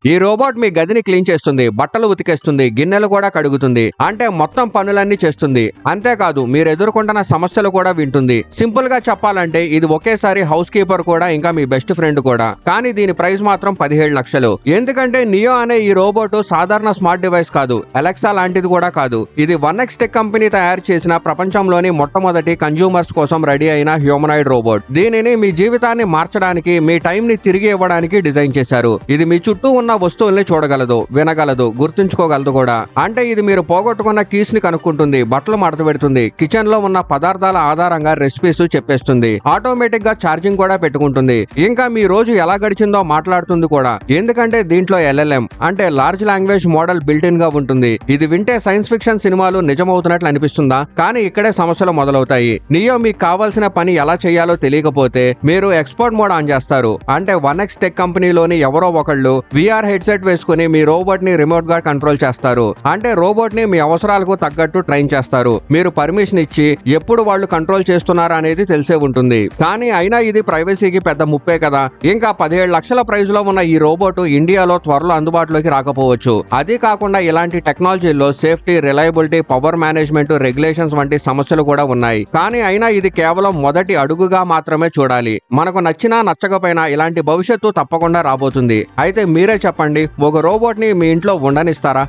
ఈ రోబోట్ మీ గదిని క్లీన్ చేస్తుంది, బట్టలు ఉతికేస్తుంది, గిన్నెలు కూడా కడుగుతుంది, అంటే మొత్తం పనులన్నీ చేస్తుంది. అంతేకాదు మీరు ఎదుర్కొంటున్న సమస్యలు కూడా వింటుంది. సింపుల్ గా చెప్పాలంటే ఇది ఒకేసారి హౌస్ కీపర్ కూడా ఇంకా మీ బెస్ట్ ఫ్రెండ్ కూడా. కానీ దీని ప్రైస్ మాత్రం 17 లక్షలు. ఎందుకంటే నియో అనే ఈ రోబోట్ సాధారణ స్మార్ట్ డివైస్ కాదు, అలెక్సా లాంటిది కూడా కాదు. ఇది 1X టెక్ కంపెనీ తయారు చేసిన ప్రపంచంలోని మొట్టమొదటి కన్జ్యూమర్స్ కోసం రెడీ అయిన హ్యూమనాయిడ్ రోబోట్. దీనిని మీ జీవితాన్ని మార్చడానికి, మీ టైం ని తిరిగి ఇవ్వడానికి డిజైన్ చేశారు. ఇది మీ చుట్టూ ఉన్న వస్తువుల్ని చూడగలదు, వినగలదు, గుర్తుంచుకోగలదు కూడా. అంటే ఇది మీరు పోగొట్టుకున్న కీస్ ని కనుక్కుంటుంది, బట్టలు మడత పెడుతుంది, కిచెన్ లో ఉన్న పదార్థాల ఆధారంగా రెసిపీస్ చెప్పేస్తుంది, ఆటోమేటిక్ గా ఛార్జింగ్ కూడా పెట్టుకుంటుంది, ఇంకా మీ రోజు ఎలా గడిచిందో మాట్లాడుతుంది కూడా. ఎందుకంటే దీంట్లో LLM అంటే large language model built in గా ఉంటుంది. ఇది వింటే సైన్స్ ఫిక్షన్ సినిమాలు నిజమవుతున్నట్లు అనిపిస్తుందా? కానీ ఇక్కడే సమస్యలు మొదలవుతాయి. నియో మీకు కావాల్సిన పని ఎలా చేయాలో తెలియకపోతే మీరు ఎక్స్పర్ట్ మోడ్ ఆన్ చేస్తారు. అంటే 1X టెక్ కంపెనీలోని ఎవరో ఒకళ్ళు VR హెడ్సెట్ వేసుకుని మీ రోబోట్ ని రిమోట్ గా కంట్రోల్ చేస్తారు. అంటే రోబోట్ ని మీ అవసరాలకు తగ్గట్టు ట్రైన్ చేస్తారు. మీరు పర్మిషన్ ఇచ్చి ఎప్పుడు వాళ్ళు కంట్రోల్ చేస్తున్నారా అనేది తెలిసే ఉంటుంది. కానీ అయినా ఇది ప్రైవసీకి పెద్ద ముప్పే కదా. ఇంకా 17 లక్షల ప్రైజ్ లో ఉన్న ఈ రోబోట్ ఇండియాలో త్వరలో అందుబాటులోకి రాకపోవచ్చు. అది కాకుండా ఇలాంటి టెక్నాలజీలో safety, reliability, power management, regulations వంటి సమస్యలు కూడా ఉన్నాయి. కానీ అయినా ఇది కేవలం మొదటి అడుగుగా మాత్రమే చూడాలి. మనకు నచ్చినా నచ్చకపోయినా ఇలాంటి భవిష్యత్తు తప్పకుండా రాబోతుంది. అయితే మీరే చెప్పండి, ఒక రోబోట్ ని మీ ఇంట్లో ఉండనిస్తారా?